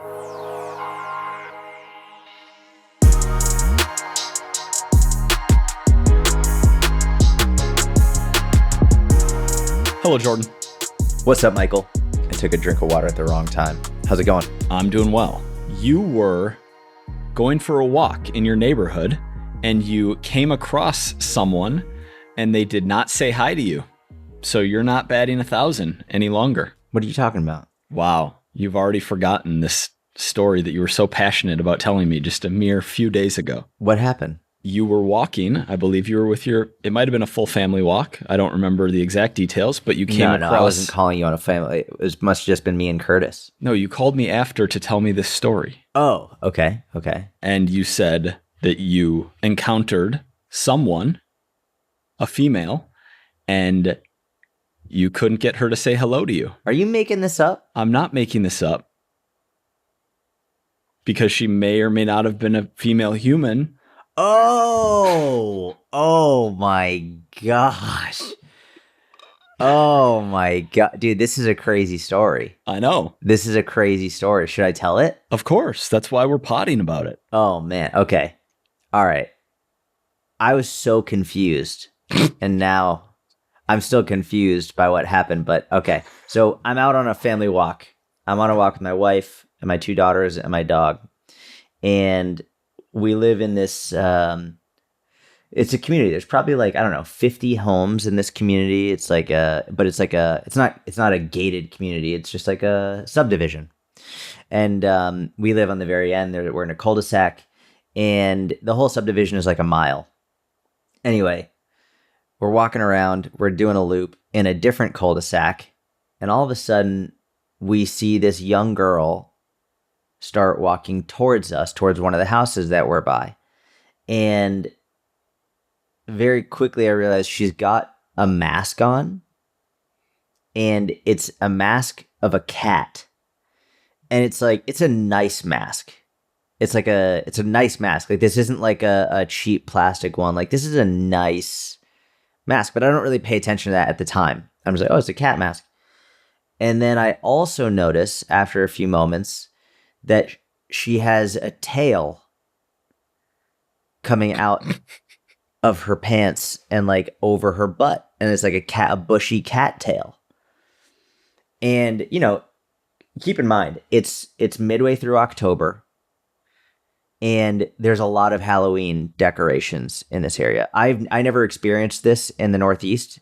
Hello, Jordan. What's up, Michael? I took a drink of water at the wrong time. How's it going? I'm doing well. You were going for a walk in your neighborhood and you came across someone and they did not say hi to you. So you're not batting 1,000 any longer. What are you talking about? Wow. You've already forgotten this story that you were so passionate about telling me just a mere few days ago. What happened? You were walking. I believe you were with it might have been a full family walk. I don't remember the exact details, but you came across. No, I wasn't calling you on a family. It must have just been me and Curtis. No, you called me after to tell me this story. Oh, okay. And you said that you encountered someone, a female, and you couldn't get her to say hello to you. Are you making this up? I'm not making this up. Because she may or may not have been a female human. Oh my gosh. Oh my God. Dude, this is a crazy story. I know. This is a crazy story. Should I tell it? Of course. That's why we're potting about it. Oh man. Okay. All right. I was so confused. And now I'm still confused by what happened. But okay. So I'm out on a family walk. I'm on a walk with my wife and my 2 daughters and my dog. And we live in this, it's a community. There's probably 50 homes in this community. It's it's not a gated community. It's just like a subdivision. And we live on the very end. We're in a cul-de-sac and the whole subdivision is like a mile. Anyway, we're walking around, we're doing a loop in a different cul-de-sac. And all of a sudden we see this young girl start walking towards us, towards one of the houses that we're by. And very quickly I realized she's got a mask on, and it's a mask of a cat. And it's a nice mask. It's a nice mask. Like, this isn't like a cheap plastic one. Like, this is a nice mask, but I don't really pay attention to that at the time. I'm just like, oh, it's a cat mask. And then I also notice after a few moments that she has a tail coming out of her pants and like over her butt. And it's like a bushy cat tail. And, keep in mind, it's midway through October and there's a lot of Halloween decorations in this area. I never experienced this in the Northeast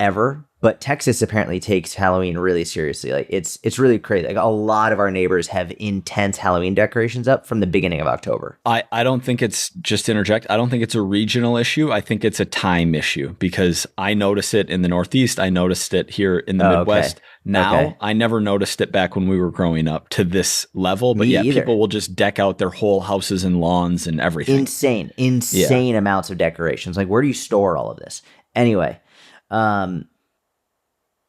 ever, but Texas apparently takes Halloween really seriously. Like, it's really crazy. Like, a lot of our neighbors have intense Halloween decorations up from the beginning of October. I don't think it's, just to interject, I don't think it's a regional issue. I think it's a time issue, because I notice it in the Northeast. I noticed it here in the Midwest. Okay. Now, okay. I never noticed it back when we were growing up to this level. But Me yeah, either. people will just deck out their whole houses and lawns and everything. Insane amounts of decorations. Like, where do you store all of this? Anyway,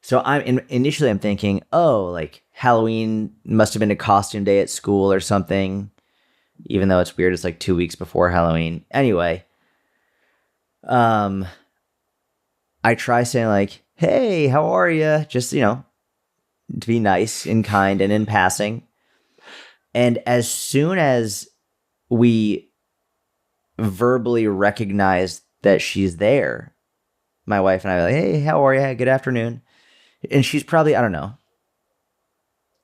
so initially I'm thinking, oh, like Halloween must have been a costume day at school or something, even though it's weird. It's like 2 weeks before Halloween. Anyway, I try saying like, hey, how are you? Just, to be nice and kind and in passing. And as soon as we verbally recognize that she's there, my wife and I are like, hey, how are you? Good afternoon. And she's probably, I don't know,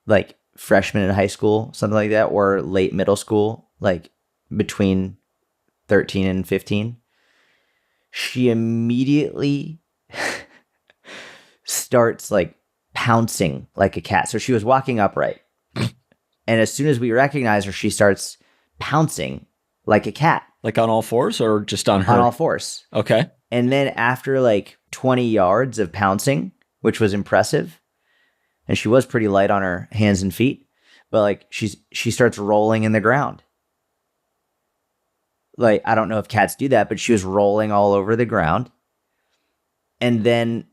like freshman in high school, something like that, or late middle school, like between 13 and 15. She immediately starts like pouncing like a cat. So she was walking upright. And as soon as we recognize her, she starts pouncing like a cat. Like on all fours or just on her? On all fours. Okay. And then after like 20 yards of pouncing, which was impressive, and she was pretty light on her hands and feet, but like she starts rolling in the ground. Like, I don't know if cats do that, but she was rolling all over the ground. And then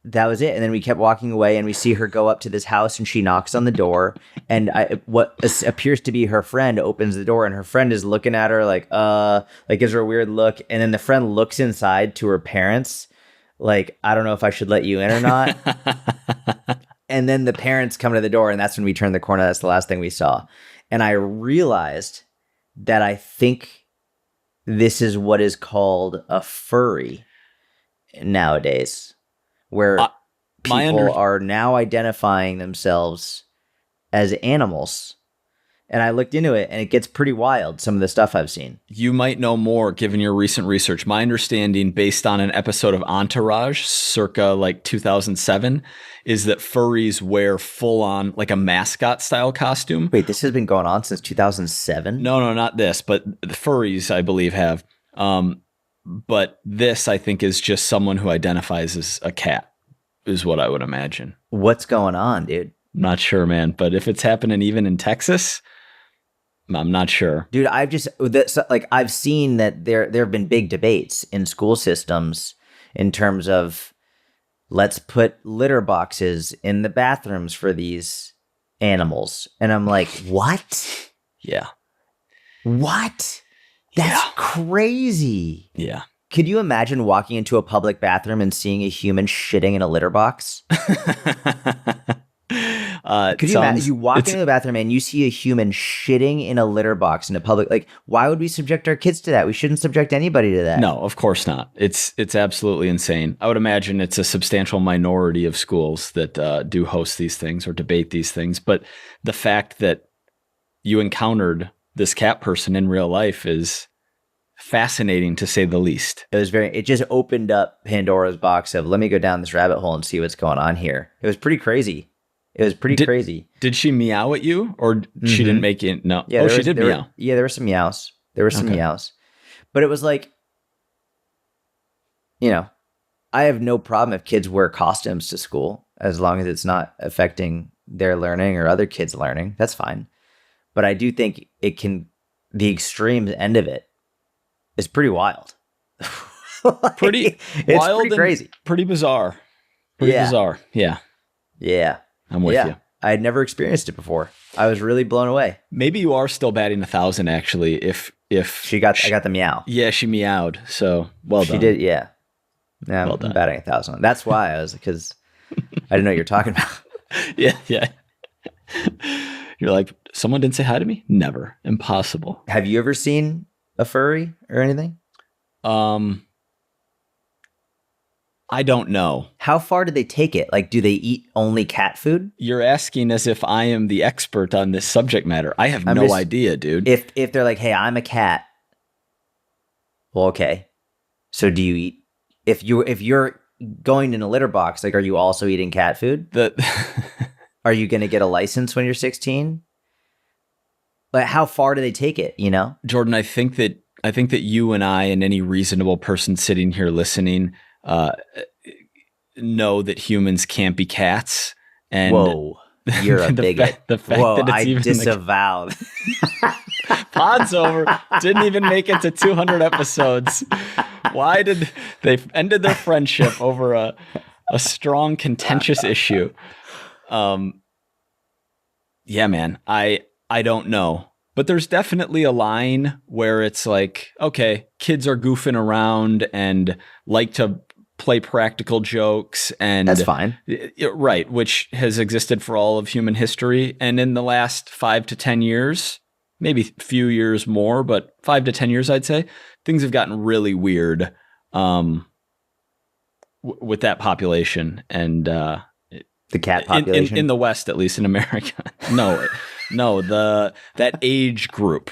that was it. And then we kept walking away, and we see her go up to this house, and she knocks on the door, and what appears to be her friend opens the door, and her friend is looking at her like gives her a weird look. And then the friend looks inside to her parents like, I don't know if I should let you in or not. And then the parents come to the door, and that's when we turn the corner. That's the last thing we saw. And I realized that I think this is what is called a furry nowadays, where people are now identifying themselves as animals. And I looked into it, and it gets pretty wild, some of the stuff I've seen. You might know more given your recent research. My understanding, based on an episode of Entourage, circa like 2007, is that furries wear full-on, like a mascot-style costume. Wait, this has been going on since 2007? No, not this, but the furries, I believe, have. But this, I think, is just someone who identifies as a cat, is what I would imagine. What's going on, dude? I'm not sure, man. But if it's happening even in Texas, I'm not sure. Dude, I've seen that there have been big debates in school systems in terms of let's put litter boxes in the bathrooms for these animals. And I'm like, what? Yeah. What? That's crazy. Yeah. Could you imagine walking into a public bathroom and seeing a human shitting in a litter box? Could you imagine? You walk into the bathroom and you see a human shitting in a litter box in a public. Like, why would we subject our kids to that? We shouldn't subject anybody to that. No, of course not. It's absolutely insane. I would imagine it's a substantial minority of schools that do host these things or debate these things. But the fact that you encountered this cat person in real life is fascinating, to say the least. It just opened up Pandora's box of, let me go down this rabbit hole and see what's going on here. It was pretty crazy. It was pretty crazy. Did she meow at you, or she didn't make it? No. Yeah, she did meow. There were some meows. But it was like, I have no problem if kids wear costumes to school, as long as it's not affecting their learning or other kids' learning. That's fine. But I do think the extreme end of it is pretty wild. Pretty wild, pretty crazy. Pretty bizarre. Bizarre. Yeah. Yeah. I'm with you. I had never experienced it before. I was really blown away. Maybe you are still batting 1,000, actually. If I got the meow. Yeah, she meowed. So well done. She did. Yeah. Yeah. Well done. I'm batting 1,000. That's why because I didn't know what you're talking about. Yeah. You're like, someone didn't say hi to me? Never. Impossible. Have you ever seen a furry or anything? I don't know. How far do they take it? Like, do they eat only cat food? You're asking as if I am the expert on this subject matter. I have no idea, dude. If they're like, hey, I'm a cat. Well, okay. So do you eat? If you're going in a litter box, like, are you also eating cat food? Are you going to get a license when you're 16? Like, how far do they take it? Jordan, I think that you and I and any reasonable person sitting here listening know that humans can't be cats. And whoa, you're a bigot. The fact that it's I disavow. Pod's over. Didn't even make it to 200 episodes. Why did they ended their friendship over a strong, contentious issue? Yeah, man, I don't know. But there's definitely a line where it's like, okay, kids are goofing around and like to play practical jokes, and that's fine. Right, which has existed for all of human history. And in the last 5 to 10 years, maybe a few years more, but 5 to 10 years, I'd say, things have gotten really weird with that population. And the cat population? In the West, at least in America. No, that age group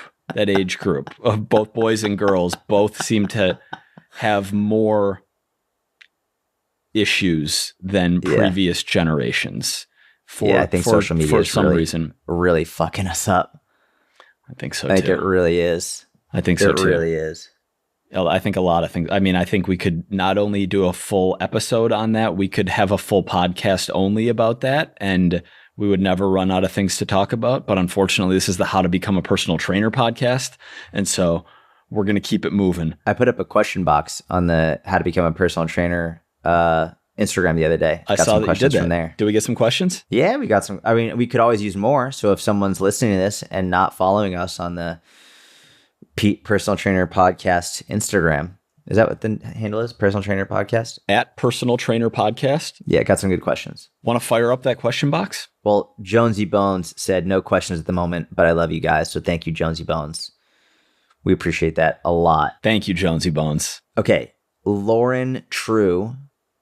of both boys and girls both seem to have more issues than previous generations. I think social media for some reason really fucking us up. I think so too. I think it really is. I think so too. It really is. I think a lot of things. I mean, I think we could not only do a full episode on that, we could have a full podcast only about that, and we would never run out of things to talk about. But unfortunately, this is the How to Become a Personal Trainer podcast, and so we're going to keep it moving. I put up a question box on the How to Become a Personal Trainer Instagram the other day. I saw that you did that. From there. Did we get some questions? Yeah, we got some. I mean, we could always use more. So if someone's listening to this and not following us on the Personal Trainer podcast Instagram, Is that what the handle is? Personal Trainer Podcast? At Personal Trainer Podcast. Yeah, got some good questions. Want to fire up that question box? Well, Jonesy Bones said no questions at the moment, but I love you guys. So thank you, Jonesy Bones. We appreciate that a lot. Thank you, Jonesy Bones. Okay. Lauren True.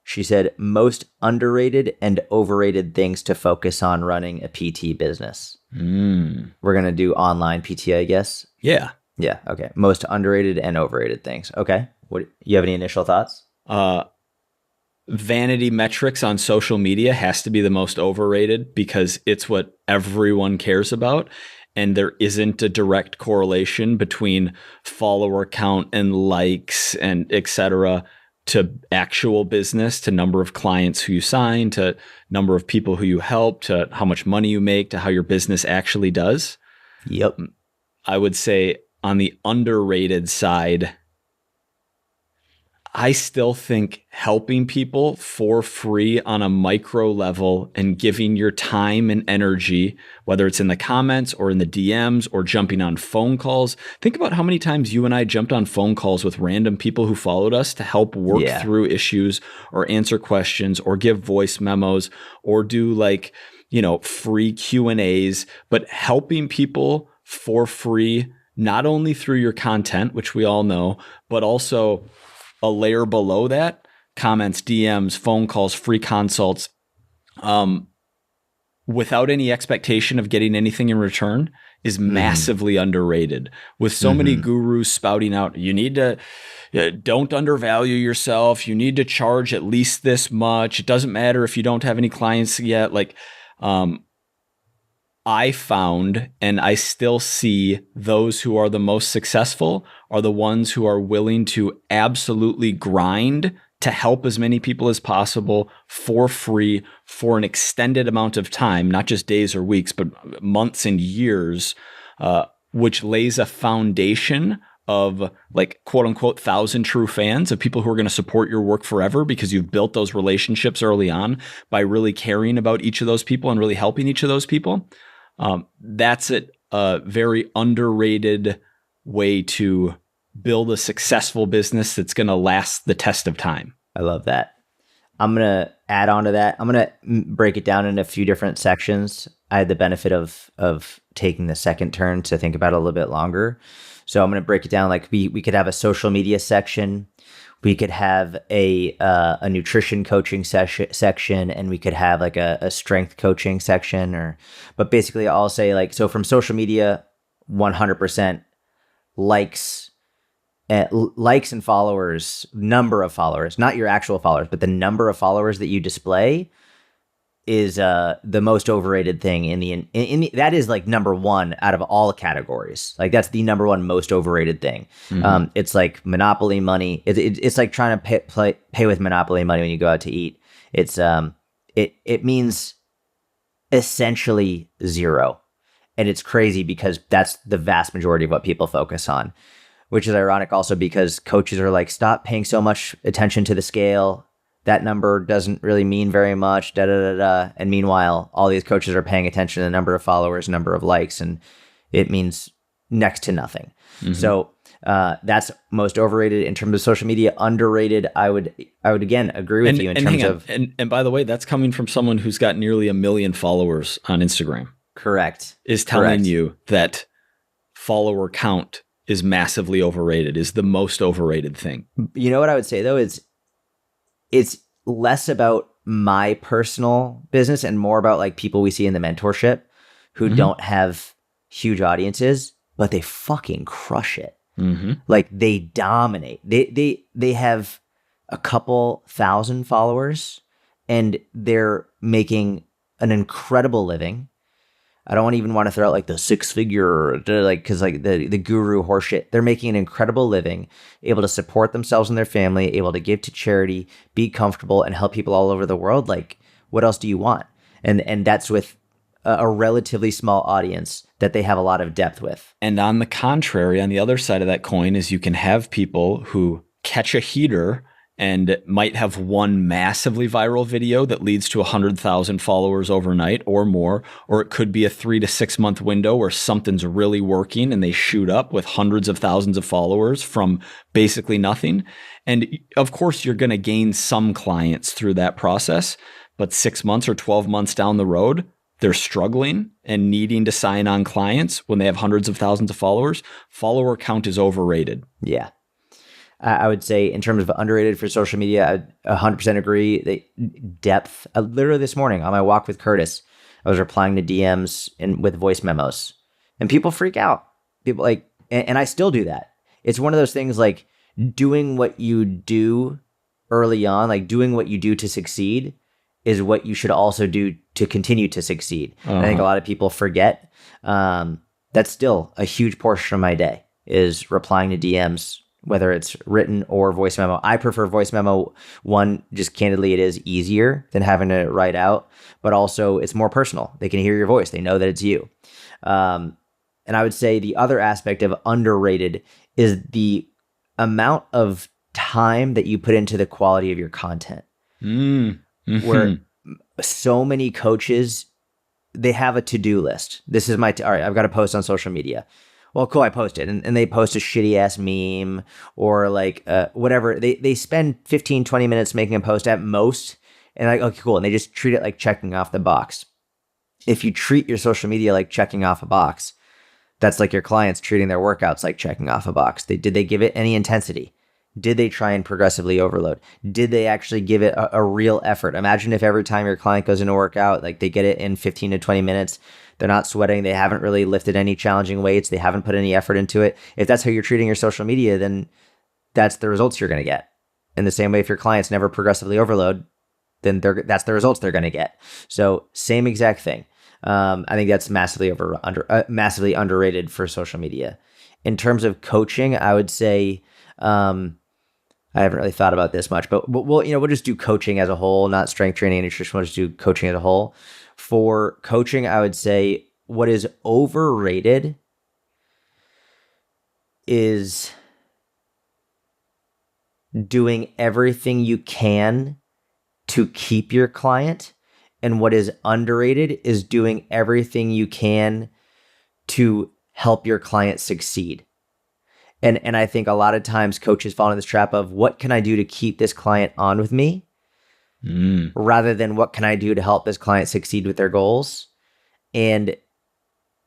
She said most underrated and overrated things to focus on running a PT business. We're going to do online PT, I guess. Yeah. Yeah. Okay. Most underrated and overrated things. Okay. What you have any initial thoughts? Vanity metrics on social media has to be the most overrated because it's what everyone cares about. And there isn't a direct correlation between follower count and likes and et cetera to actual business, to number of clients who you sign, to number of people who you help, to how much money you make, to how your business actually does. Yep. I would say on the underrated side, I still think helping people for free on a micro level and giving your time and energy, whether it's in the comments or in the DMs or jumping on phone calls. Think about how many times you and I jumped on phone calls with random people who followed us to help work through issues or answer questions or give voice memos or do free Q&As, but helping people for free, not only through your content, which we all know, but also a layer below that, comments, DMs, phone calls, free consults, without any expectation of getting anything in return is massively underrated. With so many gurus spouting out, you need to, don't undervalue yourself. You need to charge at least this much. It doesn't matter if you don't have any clients yet. I found, and I still see, those who are the most successful are the ones who are willing to absolutely grind to help as many people as possible for free for an extended amount of time, not just days or weeks, but months and years, which lays a foundation of quote unquote 1,000 true fans, of people who are going to support your work forever because you've built those relationships early on by really caring about each of those people and really helping each of those people. That's a very underrated way to build a successful business that's going to last the test of time. I love that. I'm going to add on to that. I'm going to break it down into a few different sections. I had the benefit of taking the second turn to think about it a little bit longer. So I'm going to break it down. We could have a social media section. We could have a nutrition coaching section, and we could have a strength coaching section. But basically, I'll say so from social media, 100% likes and followers, number of followers, not your actual followers, but the number of followers that you display is the most overrated thing in the that is number one out of all categories. That's the number one most overrated thing. It's like Monopoly money. It's like trying to pay with Monopoly money when you go out to eat. It's it means essentially zero, and it's crazy because that's the vast majority of what people focus on, which is ironic also because coaches are stop paying so much attention to the scale. That number doesn't really mean very much, And meanwhile, all these coaches are paying attention to the number of followers, number of likes, and it means next to nothing. So that's most overrated in terms of social media. Underrated, I would again agree with you in terms of. And by the way, that's coming from someone who's got nearly 1 million followers on Instagram. Correct. Is telling you that follower count is massively overrated, is the most overrated thing. You know what I would say though is, it's less about my personal business and more about people we see in the mentorship who don't have huge audiences, but they fucking crush it. They dominate. They have a couple thousand followers and they're making an incredible living. I don't even want to throw out the 6-figure, because the guru horseshit. They're making an incredible living, able to support themselves and their family, able to give to charity, be comfortable, and help people all over the world. What else do you want? And that's with a relatively small audience that they have a lot of depth with. And on the contrary, on the other side of that coin is you can have people who catch a heater and might have one massively viral video that leads to 100,000 followers overnight or more, or it could be a 3 to 6 month window where something's really working and they shoot up with hundreds of thousands of followers from basically nothing. And of course, you're going to gain some clients through that process, but 6 months or 12 months down the road, they're struggling and needing to sign on clients when they have hundreds of thousands of followers. Follower count is overrated. Yeah. I would say in terms of underrated for social media, I 100% agree. Depth. Literally this morning on my walk with Curtis, I was replying to DMs and with voice memos, and people freak out. People like, and I still do that. It's one of those things like doing what you do early on, like doing what you do to succeed is what you should also do to continue to succeed. Uh-huh. I think a lot of people forget. That's still a huge portion of my day is replying to DMs, whether it's written or voice memo. I prefer voice memo. One, just candidly, it is easier than having to write out, but also it's more personal. They can hear your voice. They know that it's you. And I would say the other aspect of underrated is the amount of time that you put into the quality of your content. Mm-hmm. Where so many coaches, they have a to-do list. This is all right, I've got to post on social media. Well, cool, I posted. And they post a shitty ass meme or like whatever. They spend 15, 20 minutes making a post at most. And like, okay, cool. And they just treat it like checking off the box. If you treat your social media like checking off a box, that's like your clients treating their workouts like checking off a box. Did they give it any intensity? Did they try and progressively overload? Did they actually give it a real effort? Imagine if every time your client goes into a workout, like they get it in 15 to 20 minutes, they're not sweating, they haven't really lifted any challenging weights, they haven't put any effort into it. If that's how you're treating your social media, then that's the results you're going to get. In the same way, if your clients never progressively overload, then that's the results they're going to get. So same exact thing. I think that's massively underrated for social media. In terms of coaching, I would say, I haven't really thought about this much, but we'll just do coaching as a whole, not strength training and nutrition. We'll just do coaching as a whole. For coaching, I would say what is overrated is doing everything you can to keep your client. And what is underrated is doing everything you can to help your client succeed. And I think a lot of times coaches fall into this trap of what can I do to keep this client on with me rather than what can I do to help this client succeed with their goals. And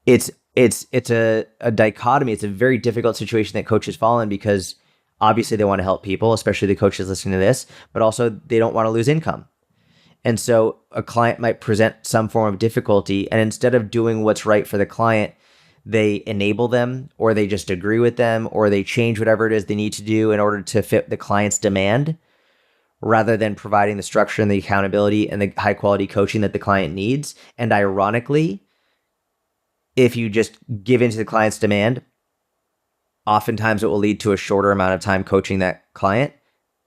it's a dichotomy. It's a very difficult situation that coaches fall in because obviously they want to help people, especially the coaches listening to this, but also they don't want to lose income. And so a client might present some form of difficulty, and instead of doing what's right for the client, they enable them, or they just agree with them, or they change whatever it is they need to do in order to fit the client's demand, rather than providing the structure and the accountability and the high quality coaching that the client needs. And ironically, if you just give into the client's demand, oftentimes it will lead to a shorter amount of time coaching that client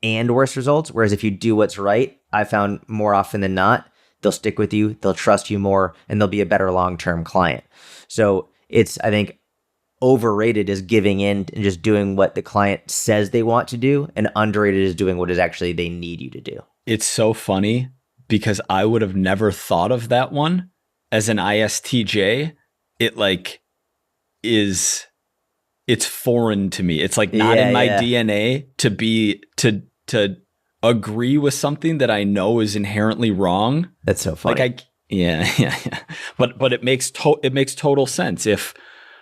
and worse results. Whereas if you do what's right, I found more often than not, they'll stick with you, they'll trust you more, and they'll be a better long-term client. So it's, I think, overrated is giving in and just doing what the client says they want to do, and underrated is doing what is actually they need you to do. It's so funny because I would have never thought of that one as an ISTJ. It's foreign to me. It's like not in my DNA to agree with something that I know is inherently wrong. That's so funny. Like yeah. But it makes total sense. If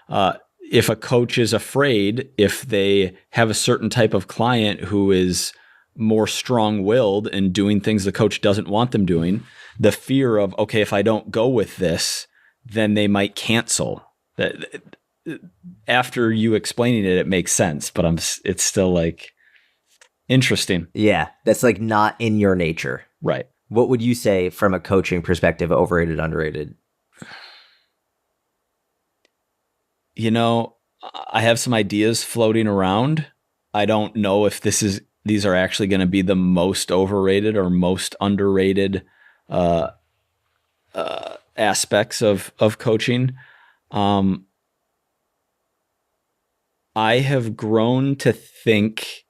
a coach is afraid, if they have a certain type of client who is more strong-willed and doing things the coach doesn't want them doing, the fear of, okay, if I don't go with this, then they might cancel. That after you explaining it, it makes sense, but it's still like interesting. Yeah, that's like not in your nature. Right. What would you say from a coaching perspective, overrated, underrated? You know, I have some ideas floating around. I don't know if these are actually going to be the most overrated or most underrated aspects of coaching. I have grown to think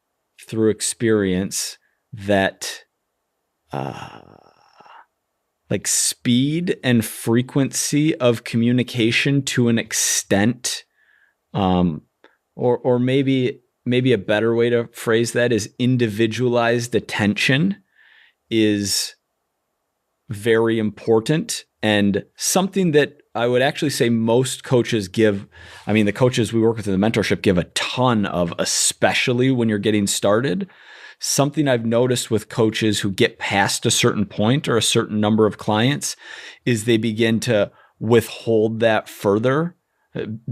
through experience that like speed and frequency of communication to an extent, or maybe a better way to phrase that is individualized attention is very important, and something that I would actually say most coaches give. I mean, the coaches we work with in the mentorship give a ton of, especially when you're getting started. Something I've noticed with coaches who get past a certain point or a certain number of clients is they begin to withhold that further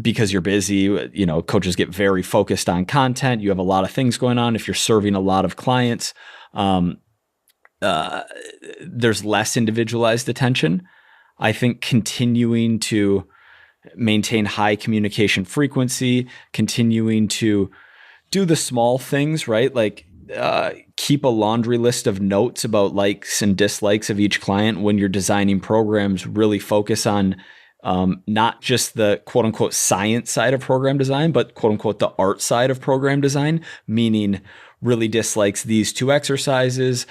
because you're busy. You know, coaches get very focused on content. You have a lot of things going on. If you're serving a lot of clients, there's less individualized attention. I think continuing to maintain high communication frequency, continuing to do the small things, right? Like keep a laundry list of notes about likes and dislikes of each client when you're designing programs. Really focus on not just the quote unquote science side of program design, but quote unquote the art side of program design, meaning really dislikes these 2 exercises,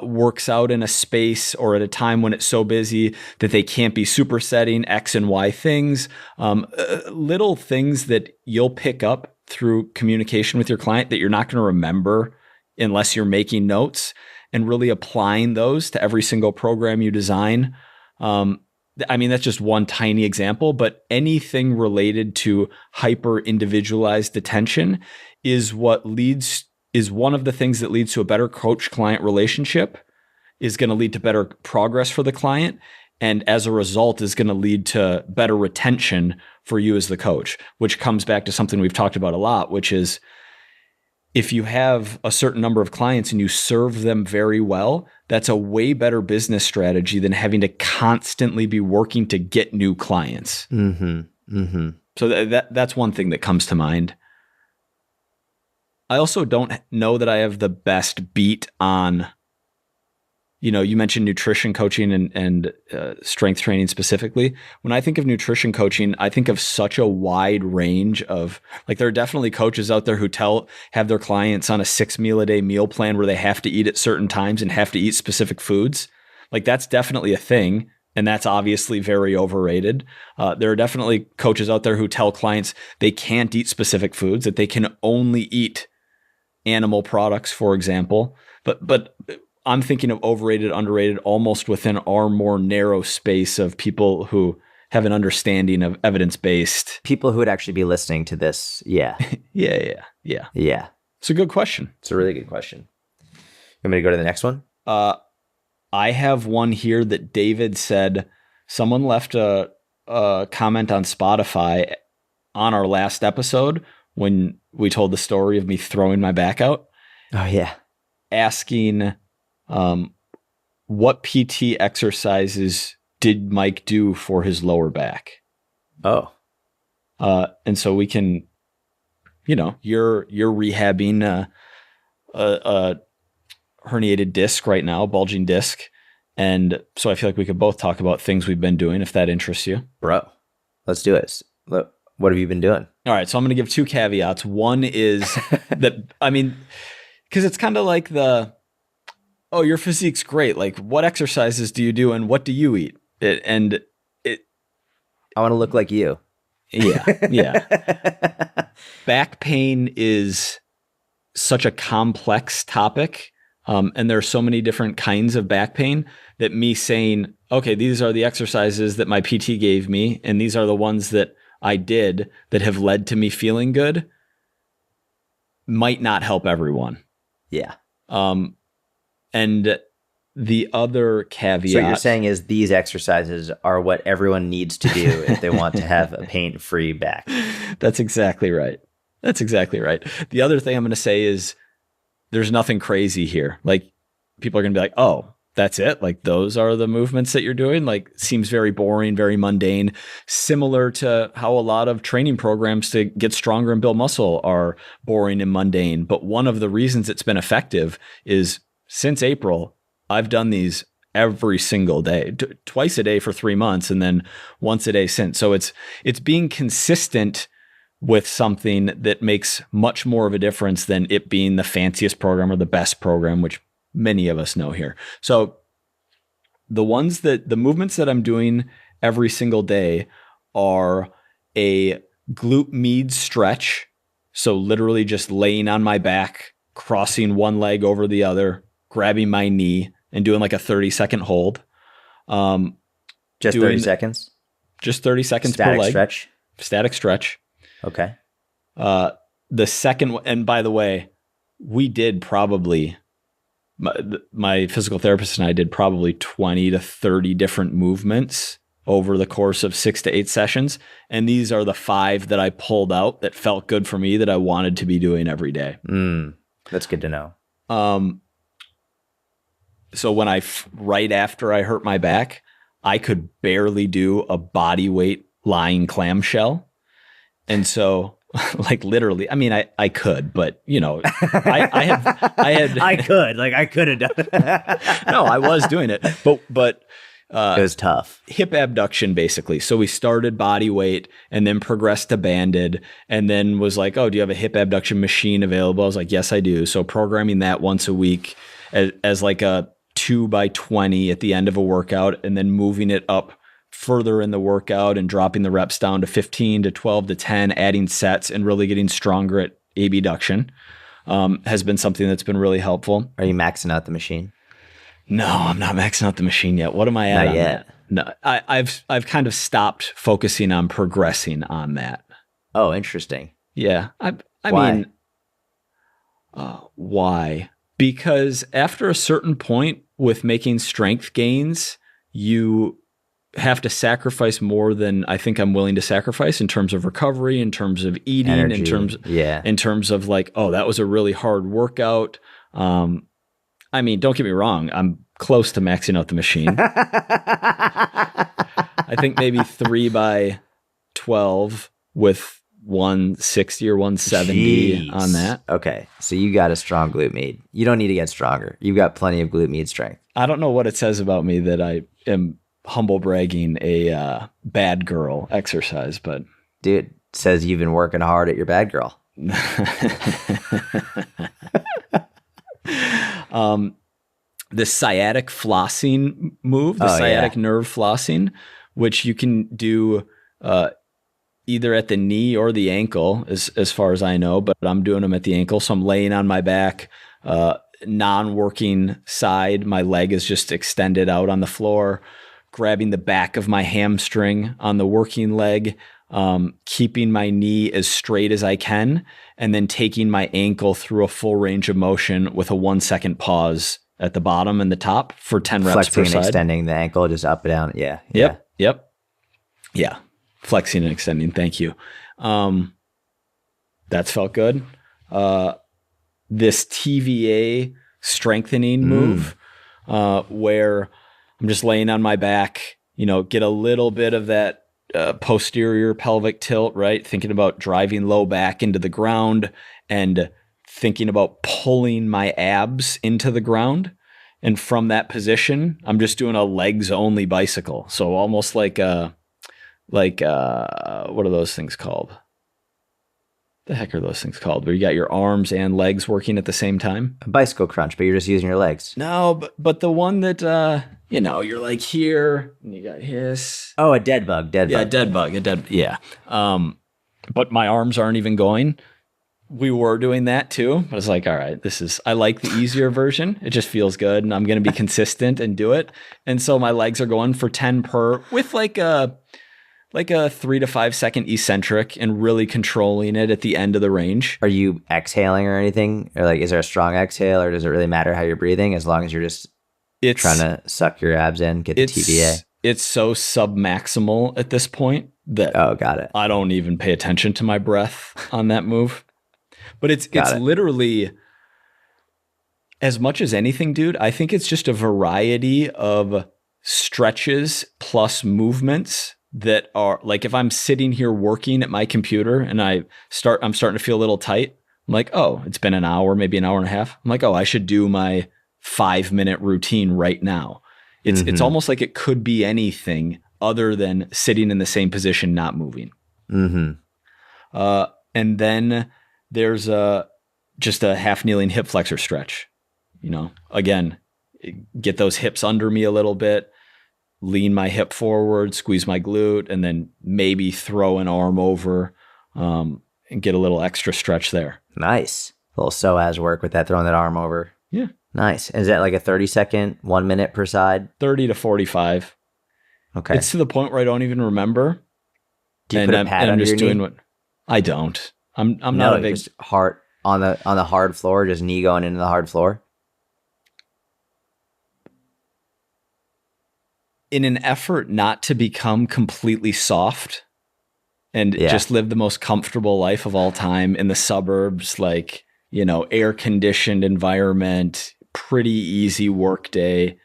works out in a space or at a time when it's so busy that they can't be supersetting X and Y things. Little things that you'll pick up through communication with your client that you're not going to remember unless you're making notes, and really applying those to every single program you design. I mean, that's just one tiny example, but anything related to hyper individualized attention is one of the things that leads to a better coach-client relationship, is going to lead to better progress for the client, and as a result is going to lead to better retention for you as the coach, which comes back to something we've talked about a lot, which is if you have a certain number of clients and you serve them very well, that's a way better business strategy than having to constantly be working to get new clients. So that's one thing that comes to mind. I also don't know that I have the best beat on, you mentioned nutrition coaching and strength training specifically. When I think of nutrition coaching, I think of such a wide range of, like, there are definitely coaches out there who have their clients on a 6-meal-a-day meal plan where they have to eat at certain times and have to eat specific foods. Like, that's definitely a thing. And that's obviously very overrated. There are definitely coaches out there who tell clients they can't eat specific foods, that they can only eat animal products, for example. But I'm thinking of overrated, underrated, almost within our more narrow space of people who have an understanding of evidence-based. People who would actually be listening to this. Yeah. Yeah. It's a good question. It's a really good question. You want me to go to the next one? I have one here that David said, someone left a comment on Spotify on our last episode when we told the story of me throwing my back out. Oh, yeah. Asking what PT exercises did Mike do for his lower back? Oh. And so we can, you're rehabbing a herniated disc right now, bulging disc. And so I feel like we could both talk about things we've been doing, if that interests you. Bro, let's do it. What have you been doing? All right. So I'm going to give 2 caveats. One is that, because it's kind of like your physique's great. Like, what exercises do you do and what do you eat? I want to look like you. Yeah. Back pain is such a complex topic. And there are so many different kinds of back pain that me saying, okay, these are the exercises that my PT gave me, and these are the ones that I did that have led to me feeling good, might not help everyone. Yeah. And the other caveat. So you're saying is these exercises are what everyone needs to do if they want to have a pain-free back. That's exactly right. The other thing I'm going to say is there's nothing crazy here. Like, people are going to be like, oh, that's it? Like, those are the movements that you're doing? Like, seems very boring, very mundane, similar to how a lot of training programs to get stronger and build muscle are boring and mundane. But one of the reasons it's been effective is since April, I've done these every single day, twice a day for 3 months, and then once a day since. So it's being consistent with something that makes much more of a difference than it being the fanciest program or the best program, which many of us know here. So the movements that I'm doing every single day are a glute med stretch. So literally just laying on my back, crossing one leg over the other, grabbing my knee and doing like a 30-second hold. Just 30 seconds? Just 30 seconds per leg. Static stretch. Okay. The second, and by the way, we did probably, my physical therapist and I did probably 20 to 30 different movements over the course of 6 to 8 sessions. And these are the 5 that I pulled out that felt good for me that I wanted to be doing every day. That's good to know. So when right after I hurt my back, I could barely do a body weight lying clamshell. And so like literally, I mean, I could, but you know, I had, I could have done it. No, I was doing it, but it was tough. Hip abduction, basically. So we started body weight and then progressed to banded and then was like, oh, do you have a hip abduction machine available? I was like, yes, I do. So programming that once a week as like a 2x20 at the end of a workout and then moving it up further in the workout and dropping the reps down to 15 to 12 to 10, adding sets and really getting stronger at abduction has been something that's been really helpful. Are you maxing out the machine? No, I'm not maxing out the machine yet. What am I at? Not yet. No, I've kind of stopped focusing on progressing on that. Oh, interesting. Yeah. I Why? mean, why? Because after a certain point with making strength gains, you have to sacrifice more than I think I'm willing to sacrifice in terms of recovery, in terms of eating, Energy. in terms of like, oh, that was a really hard workout. I mean, don't get me wrong. I'm close to maxing out the machine. I think maybe 3x12 with 160 or 170 on that. Okay. So you got a strong glute med. You don't need to get stronger. You've got plenty of glute med strength. I don't know what it says about me that I am humble bragging a bad girl exercise, but dude, it says you've been working hard at your bad girl. The sciatic flossing move, the sciatic nerve flossing, which you can do either at the knee or the ankle, as far as I know, but I'm doing them at the ankle. So I'm laying on my back, non-working side. My leg is just extended out on the floor, grabbing the back of my hamstring on the working leg, keeping my knee as straight as I can, and then taking my ankle through a full range of motion with a 1-second pause at the bottom and the top for 10 reps Flexing per side. and extending the ankle just up and down. Yeah. Yep. Yeah. Flexing and extending. Thank you. That's felt good. This TVA strengthening move, where I'm just laying on my back, get a little bit of that posterior pelvic tilt, right? Thinking about driving low back into the ground and thinking about pulling my abs into the ground. And from that position, I'm just doing a legs only bicycle. So almost like what are those things called? The heck are those things called? Where you got your arms and legs working at the same time? A bicycle crunch, but you're just using your legs. No, but the one that, you're like here and you got his. Oh, a dead bug. Yeah, dead bug. Yeah. But my arms aren't even going. We were doing that too, but it's like, all right, I like the easier version. It just feels good and I'm going to be consistent and do it. And so my legs are going for 10 per with like a 3 to 5 second eccentric and really controlling it at the end of the range. Are you exhaling or anything? Or is there a strong exhale, or does it really matter how you're breathing as long as you're just trying to suck your abs in, get the TVA? It's so submaximal at this point that got it. I don't even pay attention to my breath on that move. But it's literally, as much as anything, dude, I think it's just a variety of stretches plus movements that are like, if I'm sitting here working at my computer and I'm starting to feel a little tight, I'm like, oh, it's been an hour, maybe an hour and a half. I'm like, oh, I should do my 5-minute routine right now. It's almost like it could be anything other than sitting in the same position, not moving. And then there's just a half kneeling hip flexor stretch. Again, get those hips under me a little bit, lean my hip forward, squeeze my glute, and then maybe throw an arm over and get a little extra stretch there. Nice. A little psoas work with that, throwing that arm over. Yeah. Nice. Is that like a 30-second, 1 minute per side? 30 to 45. Okay. It's to the point where I don't even remember. Do you put a pad under your knee? I don't. I'm not a big just hard on the hard floor, just knee going into the hard floor. In an effort not to become completely soft and just live the most comfortable life of all time in the suburbs, like, air conditioned environment, pretty easy work day.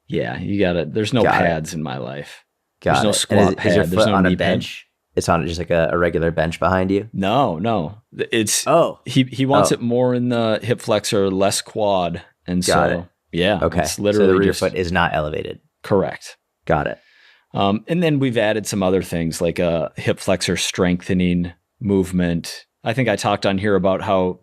Yeah, there's no pads in my life. There's no squat pad. Is your foot there's no on a knee bench? It's on just like a regular bench behind you? No. It's he wants it more in the hip flexor, less quad. And yeah. Okay. It's literally so the rear foot is not elevated. Correct. Got it. And then we've added some other things like a hip flexor strengthening movement. I think I talked on here about how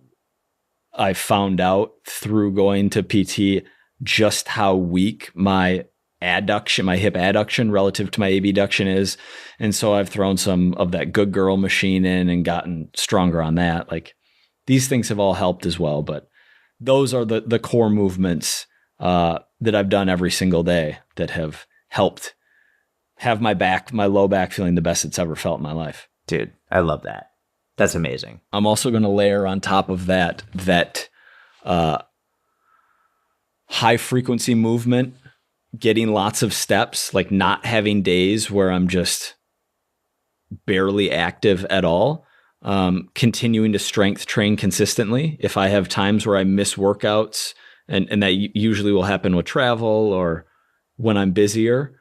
I found out through going to PT just how weak my adduction, my hip adduction relative to my abduction is. And so I've thrown some of that good girl machine in and gotten stronger on that. Like, these things have all helped as well, but those are the core movements that I've done every single day that have helped have my low back feeling the best it's ever felt in my life. Dude, I love that. That's amazing. I'm also going to layer on top of that high frequency movement, getting lots of steps, like not having days where I'm just barely active at all. Continuing to strength train consistently. If I have times where I miss workouts, and that usually will happen with travel or when I'm busier,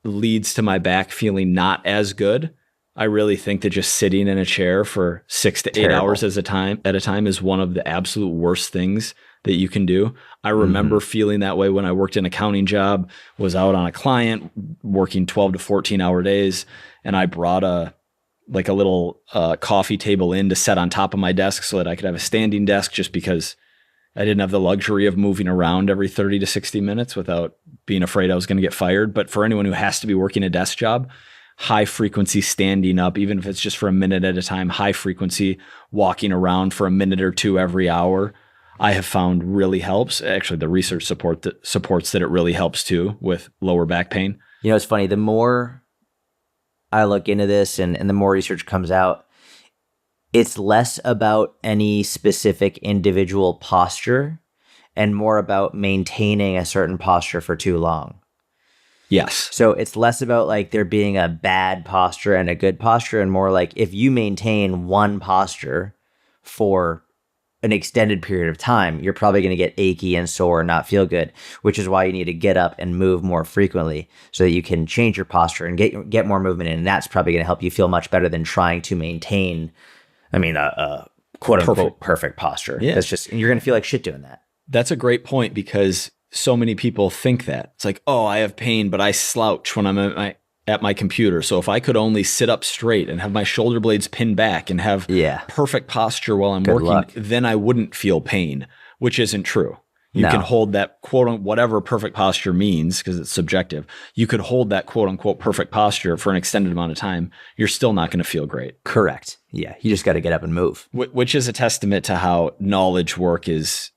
leads to my back feeling not as good. I really think that just sitting in a chair for 6 to 8 hours at a time is one of the absolute worst things that you can do. I remember feeling that way when I worked an accounting job, was out on a client working 12 to 14 hour days. And I brought a little coffee table in to set on top of my desk so that I could have a standing desk, just because I didn't have the luxury of moving around every 30 to 60 minutes without being afraid I was going to get fired. But for anyone who has to be working a desk job, high frequency standing up, even if it's just for a minute at a time, high frequency walking around for a minute or two every hour, I have found really helps. Actually, the research supports that it really helps too with lower back pain. It's funny. The more I look into this and the more research comes out, it's less about any specific individual posture and more about maintaining a certain posture for too long. Yes. So it's less about like there being a bad posture and a good posture, and more like if you maintain one posture for an extended period of time, you're probably going to get achy and sore and not feel good, which is why you need to get up and move more frequently so that you can change your posture and get more movement in. And that's probably going to help you feel much better than trying to maintain, a quote unquote perfect posture. Yeah. That's just, you're going to feel like shit doing that. That's a great point, because so many people think that it's like, oh, I have pain, but I slouch when I'm at my computer. So if I could only sit up straight and have my shoulder blades pinned back and have perfect posture while I'm working, then I wouldn't feel pain, which isn't true. You can hold that quote unquote, whatever perfect posture means, because it's subjective. You could hold that quote unquote perfect posture for an extended amount of time. You're still not going to feel great. Correct. Yeah. You just got to get up and move. Which is a testament to how knowledge work is,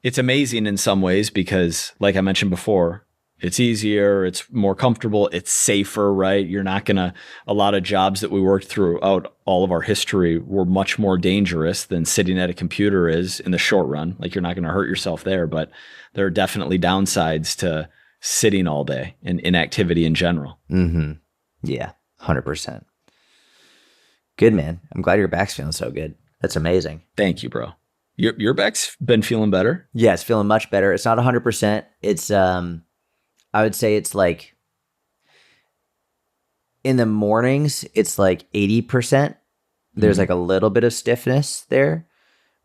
it's amazing in some ways, because like I mentioned before, it's easier, it's more comfortable, it's safer, right? You're not gonna, a lot of jobs that we worked throughout all of our history were much more dangerous than sitting at a computer is in the short run. Like, you're not gonna hurt yourself there, but there are definitely downsides to sitting all day and inactivity in general. Mm-hmm. Yeah, 100%. Good, man. I'm glad your back's feeling so good. That's amazing. Thank you, bro. Your back's been feeling better? Yeah, it's feeling much better. It's not 100%. It's, I would say it's like in the mornings, it's like 80%. There's like a little bit of stiffness there,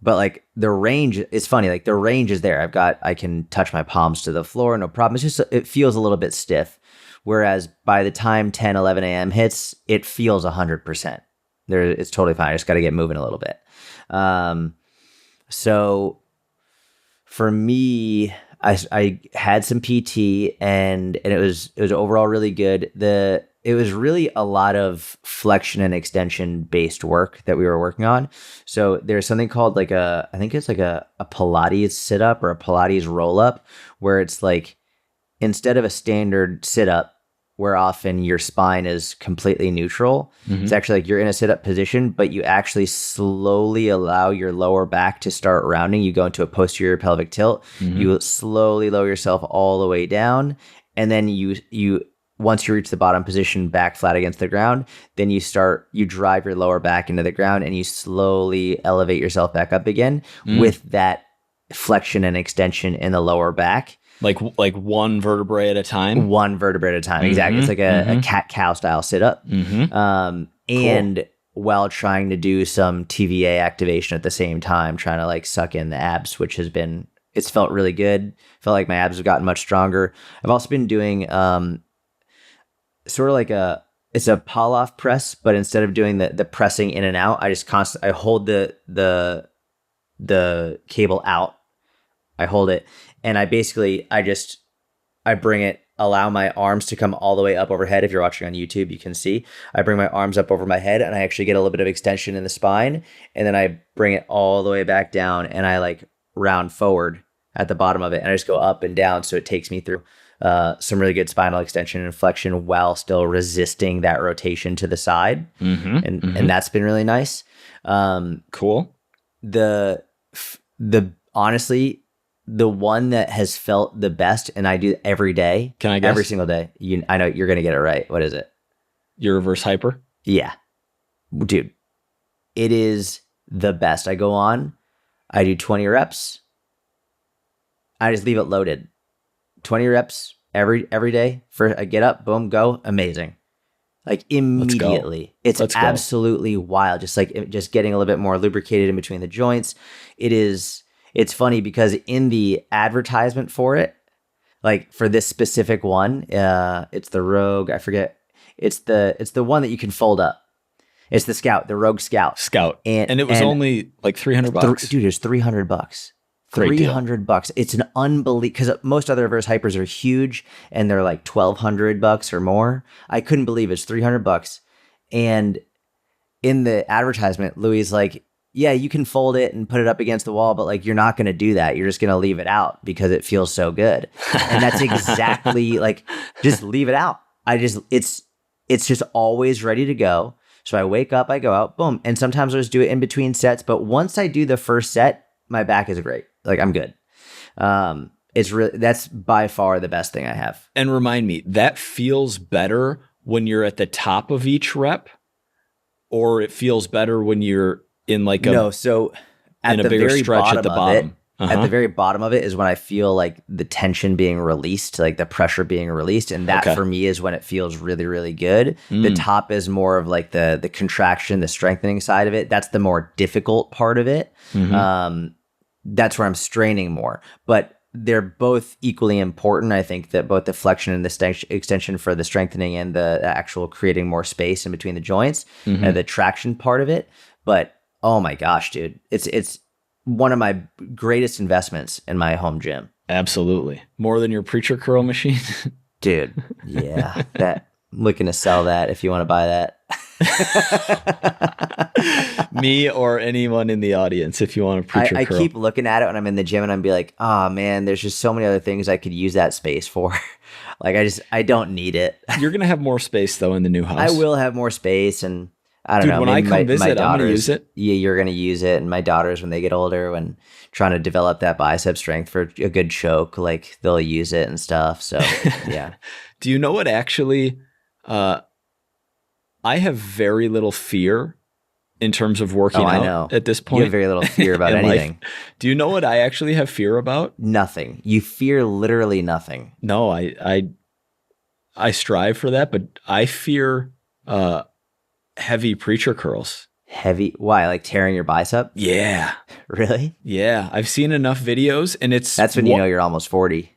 but like the range, it's funny. Like the range is there. I can touch my palms to the floor. No problem. It's just, it feels a little bit stiff. Whereas by the time 10, 11 a.m. hits, it feels 100%. It's totally fine. I just got to get moving a little bit. So for me, I had some PT and it was overall really good. It was really a lot of flexion and extension based work that we were working on. So there's something called like I think it's like a Pilates sit up or a Pilates roll up, where it's like instead of a standard sit up where often your spine is completely neutral, it's actually like you're in a sit up position, but you actually slowly allow your lower back to start rounding. You go into a posterior pelvic tilt. You slowly lower yourself all the way down. And then you once you reach the bottom position, back flat against the ground, then you drive your lower back into the ground and you slowly elevate yourself back up again with that flexion and extension in the lower back. Like one vertebrae at a time? One vertebrae at a time, exactly. It's like a cat-cow style sit-up. And while trying to do some TVA activation at the same time, trying to like suck in the abs, which it's felt really good. Felt like my abs have gotten much stronger. I've also been doing sort of like it's a pull-off press, but instead of doing the pressing in and out, I hold the cable out. I hold it. And I bring it, allow my arms to come all the way up overhead. If you're watching on YouTube, you can see. I bring my arms up over my head and I actually get a little bit of extension in the spine. And then I bring it all the way back down and I like round forward at the bottom of it. And I just go up and down. So it takes me through some really good spinal extension and flexion while still resisting that rotation to the side. And that's been really nice. Cool. Honestly, the one that has felt the best, and I do every day. Can I guess? Every single day. I know you're going to get it right. What is it? Your reverse hyper? Yeah. Dude, it is the best. I go on, I do 20 reps. I just leave it loaded. 20 reps every day. I get up, boom, go. Amazing. Like immediately. It's absolutely wild. Just getting a little bit more lubricated in between the joints. It's funny because in the advertisement for it, like for this specific one, it's the Rogue. I forget. It's the one that you can fold up. It's the Scout, the Rogue Scout. And it was only like $300. Dude, it's $300. $300. It's an unbelievable, because most other reverse hypers are huge and they're like $1,200 or more. I couldn't believe it's $300. And in the advertisement, Louis like, yeah, you can fold it and put it up against the wall, but like you're not going to do that. You're just going to leave it out because it feels so good. And that's exactly like, just leave it out. It's just always ready to go. So I wake up, I go out, boom. And sometimes I just do it in between sets. But once I do the first set, my back is great. Like I'm good. That's by far the best thing I have. And remind me, that feels better when you're at the top of each rep, or it feels better when you're in like at the bigger stretch at the bottom. At the very bottom of it is when I feel like the tension being released, like the pressure being released. And that for me is when it feels really, really good. The top is more of like the contraction, the strengthening side of it. That's the more difficult part of it. That's where I'm straining more. But they're both equally important. I think that both the flexion and the extension for the strengthening and the actual creating more space in between the joints and the traction part of it. But oh my gosh, dude. It's one of my greatest investments in my home gym. Absolutely. More than your preacher curl machine? Dude, yeah. I'm looking to sell that if you want to buy that. Me or anyone in the audience if you want a preacher curl. I keep looking at it when I'm in the gym and I'm be like, oh man, there's just so many other things I could use that space for. Like I don't need it. You're going to have more space though in the new house. I will have more space, and I don't know. When I come visit, I'm going to use it. Yeah, you're going to use it. And my daughters, when they get older, when trying to develop that bicep strength for a good choke, like they'll use it and stuff. So yeah. Do you know what actually, I have very little fear in terms of working out at this point. You have very little fear about anything. Life. Do you know what I actually have fear about? Nothing. You fear literally nothing. No, I strive for that, but I fear, heavy preacher curls. Heavy? Why? Like tearing your bicep? Yeah. Really? Yeah. I've seen enough videos, and that's when you know you're almost 40.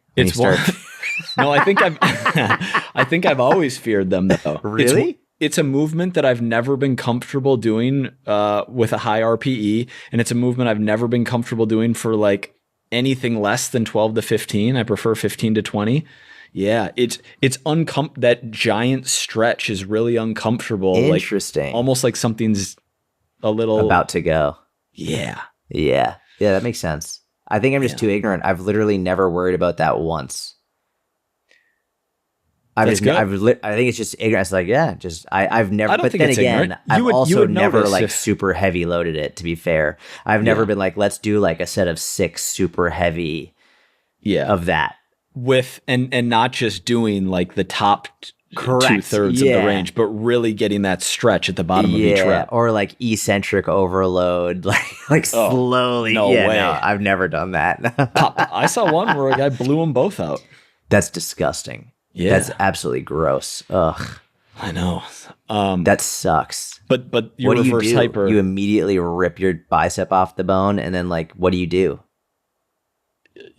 No, I think I've always feared them though. Really? it's a movement that I've never been comfortable doing with a high RPE, and it's a movement I've never been comfortable doing for like anything less than 12 to 15. I prefer 15 to 20. Yeah, it's that giant stretch is really uncomfortable. Interesting. Like, almost like something's a little about to go. Yeah. Yeah. Yeah, that makes sense. I think I'm just too ignorant. I've literally never worried about that once. I think it's just ignorance. Like, I've never. But then again, I've also never like super heavy loaded it. To be fair, I've never been like, let's do like a set of 6 super heavy. Of that with and not just doing like the top 2/3 of the range, but really getting that stretch at the bottom of each rep, or like eccentric overload, like slowly. No way. No, I've never done that. I saw one where a guy blew them both out. That's disgusting. Yeah. That's absolutely gross. Ugh. I know. That sucks. But your reverse hyper. You immediately rip your bicep off the bone, and then like, what do you do?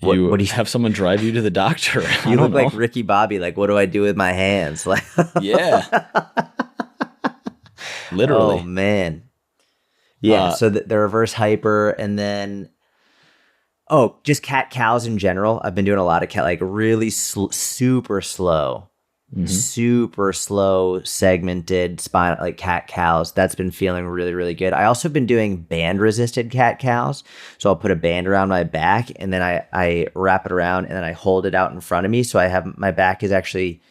What do you have someone drive you to the doctor? You look like Ricky Bobby. Like, what do I do with my hands? Like, yeah. Literally. Oh man. Yeah. So the reverse hyper, and then just cat cows in general. I've been doing a lot of like really super slow, segmented spine, like cat cows. That's been feeling really, really good. I also been doing band resisted cat cows. So I'll put a band around my back, and then I wrap it around, and then I hold it out in front of me. So I have my back is actually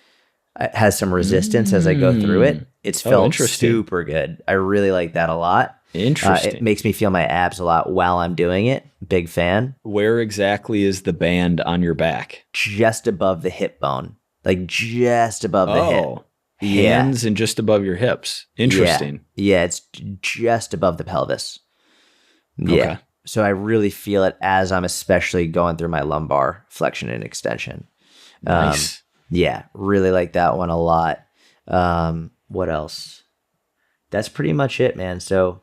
has some resistance as I go through it. It's felt super good. I really like that a lot. Interesting. It makes me feel my abs a lot while I'm doing it. Big fan. Where exactly is the band on your back? Just above the hip bone. Like just above the hip. Hands and just above your hips. Interesting. Yeah, it's just above the pelvis. Yeah. Okay. So I really feel it as I'm especially going through my lumbar flexion and extension. Nice. Yeah, really like that one a lot. What else? That's pretty much it, man. So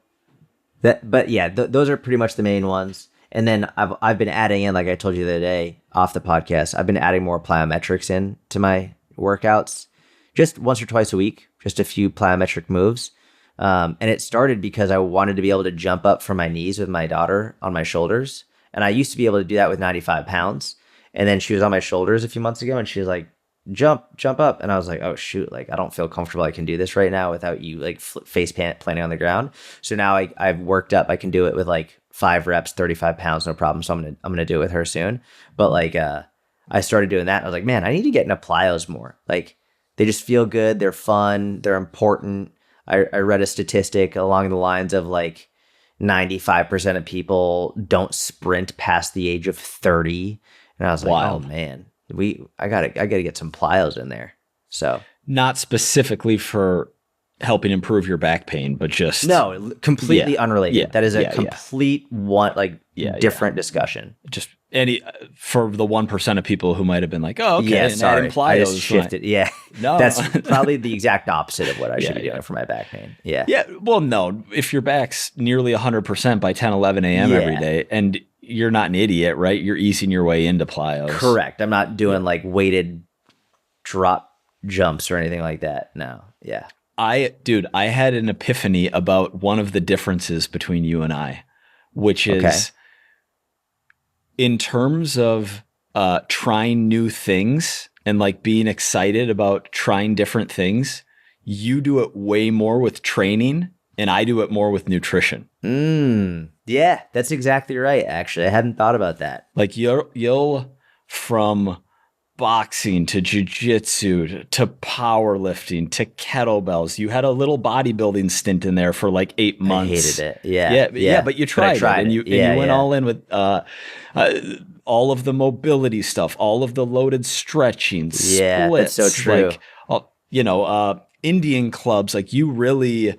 those are pretty much the main ones. And then I've been adding in, like I told you the other day off the podcast, I've been adding more plyometrics in to my workouts, just once or twice a week, just a few plyometric moves. And it started because I wanted to be able to jump up from my knees with my daughter on my shoulders. And I used to be able to do that with 95 pounds. And then she was on my shoulders a few months ago, and she was like, jump up. And I was like, oh shoot, like I don't feel comfortable I can do this right now without you like face planting on the ground. So now I've worked up, I can do it with like 5 reps, 35 pounds, no problem. So I'm gonna do it with her soon. But like I started doing that, and I was like, man, I need to get into plyos more. Like they just feel good, they're fun, they're important. I read a statistic along the lines of like 95% of people don't sprint past the age of 30. And I was like, oh man, I gotta get some plyos in there. So not specifically for helping improve your back pain, but just completely unrelated. Yeah, that is a complete different discussion. Just any for the 1% of people who might have been like, oh, okay, yeah, sorry, plyos, I just shifted. Yeah, no, that's probably the exact opposite of what I should be doing for my back pain. Yeah, yeah. Well, no, if your back's nearly 100% by 10, 11 a.m. every day, and you're not an idiot, right? You're easing your way into plyos. Correct. I'm not doing like weighted drop jumps or anything like that. No. Yeah. I had an epiphany about one of the differences between you and I, which is in terms of trying new things and like being excited about trying different things. You do it way more with training, and I do it more with nutrition. Yeah, that's exactly right. Actually, I hadn't thought about that. Like you'll from boxing to jiu-jitsu to powerlifting to kettlebells. You had a little bodybuilding stint in there for like 8 months. I hated it. Yeah. But you tried it, and you went all in with all of the mobility stuff, all of the loaded stretching, splits. That's so true. Like, Indian clubs, like you really.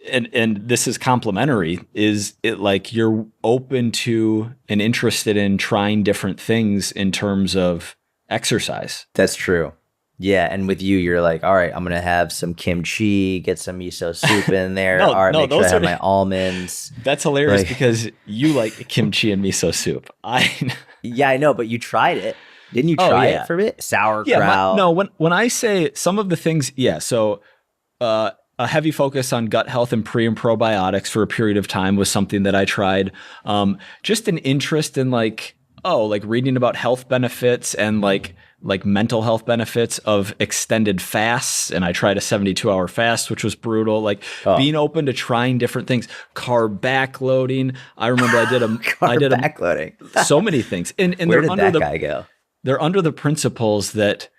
And this is complimentary, is it like you're open to and interested in trying different things in terms of exercise? That's true. Yeah. And with you, you're like, all right, I'm going to have some kimchi, get some miso soup in there. All right, make sure I have my almonds. That's hilarious because you like kimchi and miso soup. Yeah, I know, but you tried it. Didn't you try it for a bit? Sauerkraut. Yeah, when I say some of the things, so a heavy focus on gut health and pre and probiotics for a period of time was something that I tried. Just an interest in like reading about health benefits and like mental health benefits of extended fasts. And I tried a 72-hour fast, which was brutal. Like being open to trying different things, carb backloading. I remember I did backloading. So many things. And Where did that guy go? They're under the principles that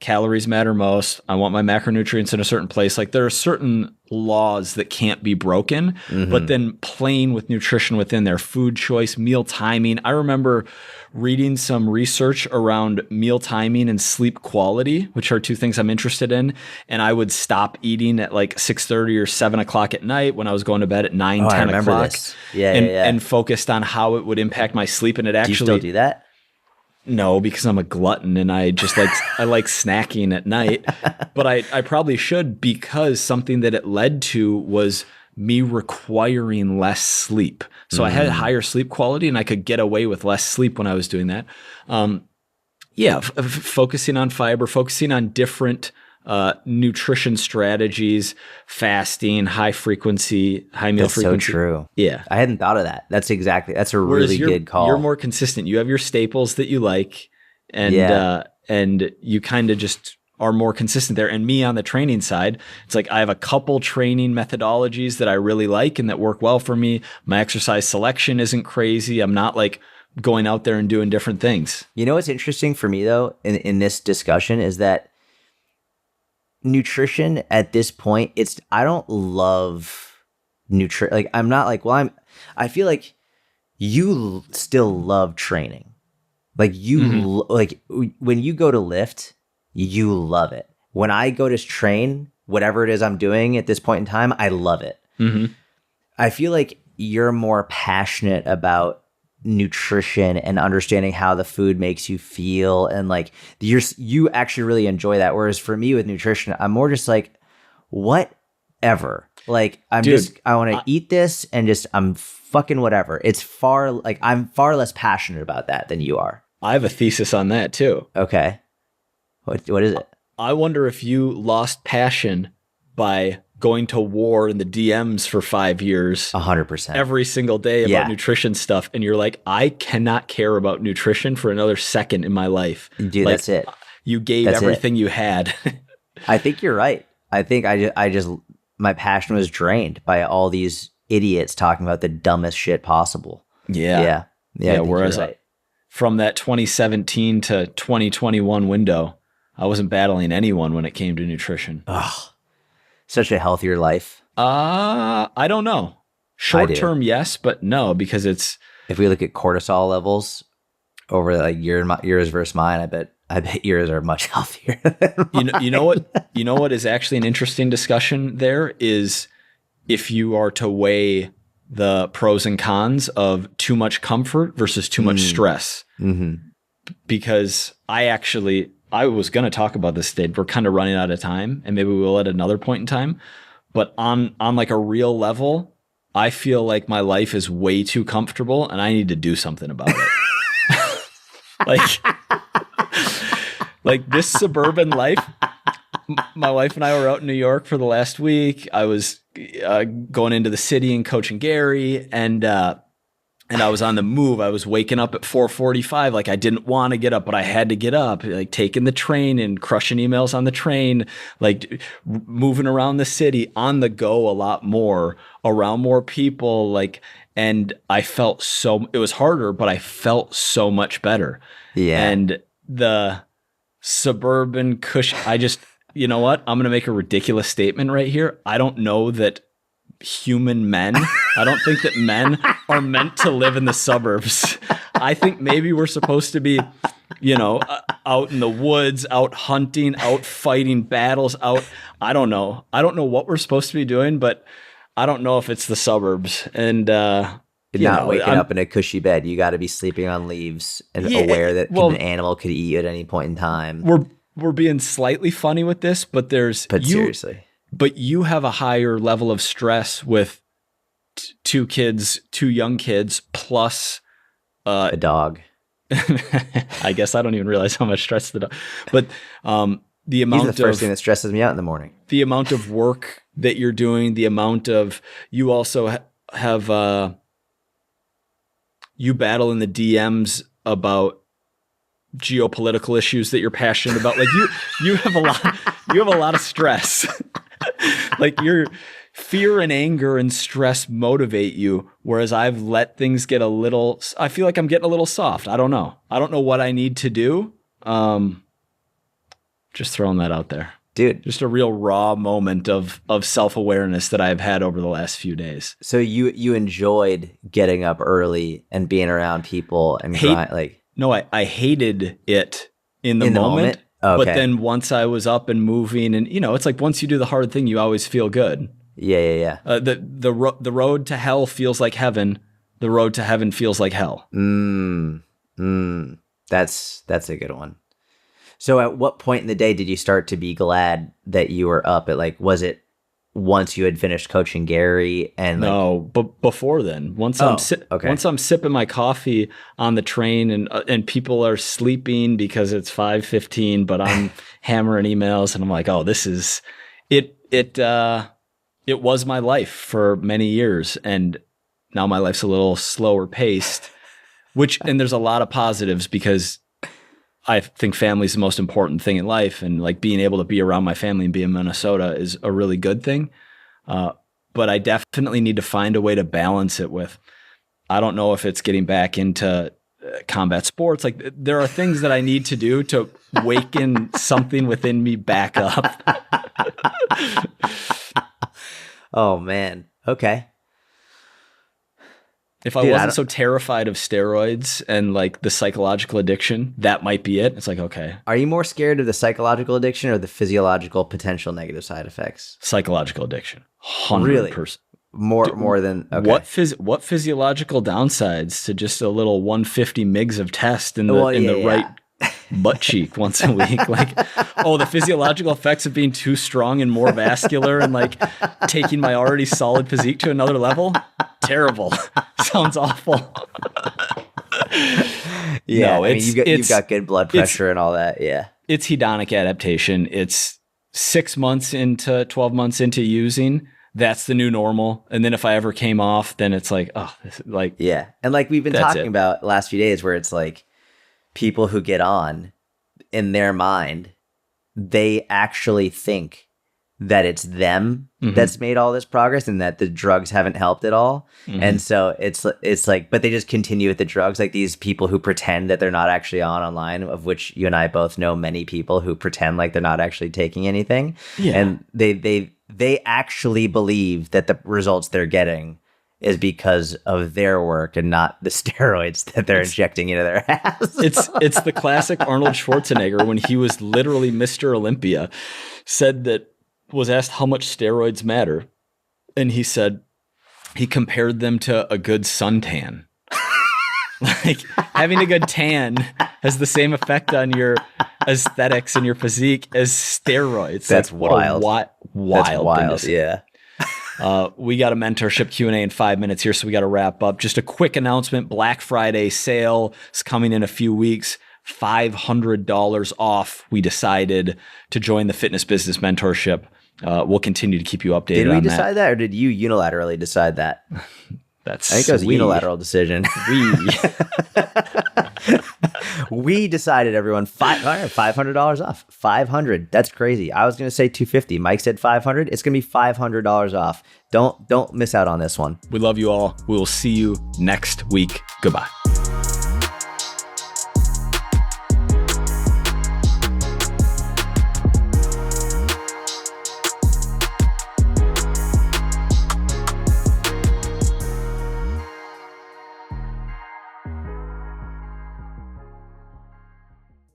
calories matter most. I want my macronutrients in a certain place. Like there are certain laws that can't be broken, but then playing with nutrition within their food choice, meal timing. I remember reading some research around meal timing and sleep quality, which are two things I'm interested in. And I would stop eating at like 6:30 or 7 o'clock at night when I was going to bed at 9, 10 o'clock. And focused on how it would impact my sleep. And it actually— Do you still do that? No, because I'm a glutton and I just like I like snacking at night. But I probably should, because something that it led to was me requiring less sleep. So I had higher sleep quality and I could get away with less sleep when I was doing that. Focusing on fiber, focusing on different nutrition strategies, fasting, high meal frequency. That's so true. Yeah. I hadn't thought of that. That's a really good call. You're more consistent. You have your staples that you like, and you kind of just are more consistent there. And me on the training side, it's like I have a couple training methodologies that I really like and that work well for me. My exercise selection isn't crazy. I'm not like going out there and doing different things. You know what's interesting for me though in this discussion is that nutrition at this point, I don't love nutrition. Like I'm not like, I feel like you still love training. Like like when you go to lift, you love it. When I go to train, whatever it is I'm doing at this point in time, I love it. I feel like you're more passionate about nutrition and understanding how the food makes you feel, and like you actually really enjoy that. Whereas for me with nutrition, I'm more just like, whatever. Like I want to eat this and just I'm fucking whatever. I'm far less passionate about that than you are. I have a thesis on that too. Okay. What is it? I wonder if you lost passion by going to war in the DMs for 5 years, 100%, every single day about nutrition stuff. And you're like, I cannot care about nutrition for another second in my life. Dude, like, that's it. You gave everything you had. I think you're right. I think I just my passion was drained by all these idiots talking about the dumbest shit possible. Yeah. Whereas from that 2017 to 2021 window, I wasn't battling anyone when it came to nutrition. Ugh. Such a healthier life. I don't know. Short term, yes, but no, because it's— if we look at cortisol levels over like yours versus mine, I bet yours are much healthier. You know what is actually an interesting discussion there is if you are to weigh the pros and cons of too much comfort versus too much stress. Because I was going to talk about this today. We're kind of running out of time, and maybe we will at another point in time. But on like a real level, I feel like my life is way too comfortable and I need to do something about it. like this suburban life. My wife and I were out in New York for the last week. I was going into the city and coaching Gary, and I was on the move. I was waking up at 4:45. Like I didn't want to get up, but I had to get up, like taking the train and crushing emails on the train, like moving around the city on the go a lot more, around more people. And I felt it was harder, but I felt so much better. Yeah. And the suburban cushion, you know what? I'm going to make a ridiculous statement right here. I don't know that I don't think that men are meant to live in the suburbs. I think maybe we're supposed to be, out in the woods, out hunting, out fighting battles, I don't know. I don't know what we're supposed to be doing, but I don't know if it's the suburbs. And, not waking up in a cushy bed. You got to be sleeping on leaves and aware that an animal could eat you at any point in time. We're being slightly funny with this, but seriously. But you have a higher level of stress with two young kids, plus a dog. I guess I don't even realize how much stress the dog. But the He's amount the first thing that stresses me out in the morning. the amount of work that you're doing, the amount of, you also have, you battle in the DMs about geopolitical issues that you're passionate about. Like you have a lot of stress. Like your fear and anger and stress motivate you. Whereas I've let things get I feel like I'm getting a little soft. I don't know what I need to do. Just throwing that out there. Dude. Just a real raw moment of self-awareness that I've had over the last few days. So you enjoyed getting up early and being around people and No, I hated it in the moment. Okay. But then once I was up and moving, and it's like once you do the hard thing, you always feel good. Yeah. The road to hell feels like heaven. The road to heaven feels like hell. That's a good one. So at what point in the day did you start to be glad that you were up? Was it once you had finished coaching Gary and no, but before then, once I'm sipping my coffee on the train and people are sleeping because it's 5:15, but I'm hammering emails and I'm like, oh, this is it. It was my life for many years, and now my life's a little slower paced. And there's a lot of positives because I think family is the most important thing in life, and like being able to be around my family and be in Minnesota is a really good thing. But I definitely need to find a way to balance it with, I don't know if it's getting back into combat sports. Like there are things that I need to do to waken something within me back up. Oh man. Okay. If I wasn't so terrified of steroids and like the psychological addiction, that might be it. It's like, okay. Are you more scared of the psychological addiction or the physiological potential negative side effects? Psychological addiction. 100%. Really? More than okay. What physiological downsides to just a little 150 mgs of test in the right butt cheek once a week? Like, the physiological effects of being too strong and more vascular and like taking my already solid physique to another level? Terrible. Sounds awful. Yeah, no, you've got good blood pressure and all that. Yeah. It's hedonic adaptation. It's 6 months into 12 months into using. That's the new normal. And then if I ever came off, then it's like, yeah. And like we've been talking about last few days where it's like people who get on, in their mind, they actually think that it's them that's made all this progress and that the drugs haven't helped at all. And so it's like, but they just continue with the drugs. Like these people who pretend that they're not actually online, of which you and I both know many people who pretend like they're not actually taking anything. Yeah. And they actually believe that the results they're getting is because of their work and not the steroids that they're injecting into their ass. It's the classic Arnold Schwarzenegger when he was literally Mr. Olympia, was asked how much steroids matter. And he said he compared them to a good suntan. Like having a good tan has the same effect on your aesthetics and your physique as steroids. That's wild. Wild. That's wild. Yeah. We got a mentorship Q&A in 5 minutes here, so we got to wrap up. Just a quick announcement. Black Friday sale is coming in a few weeks. $500 off. We decided to join the Fitness Business Mentorship. We'll continue to keep you updated on that. Did we decide that, or did you unilaterally decide that? I think it was a unilateral decision. We decided, everyone, $500 off. $500. That's crazy. I was going to say $250. Mike said $500. It's going to be $500 off. Don't miss out on this one. We love you all. We will see you next week. Goodbye.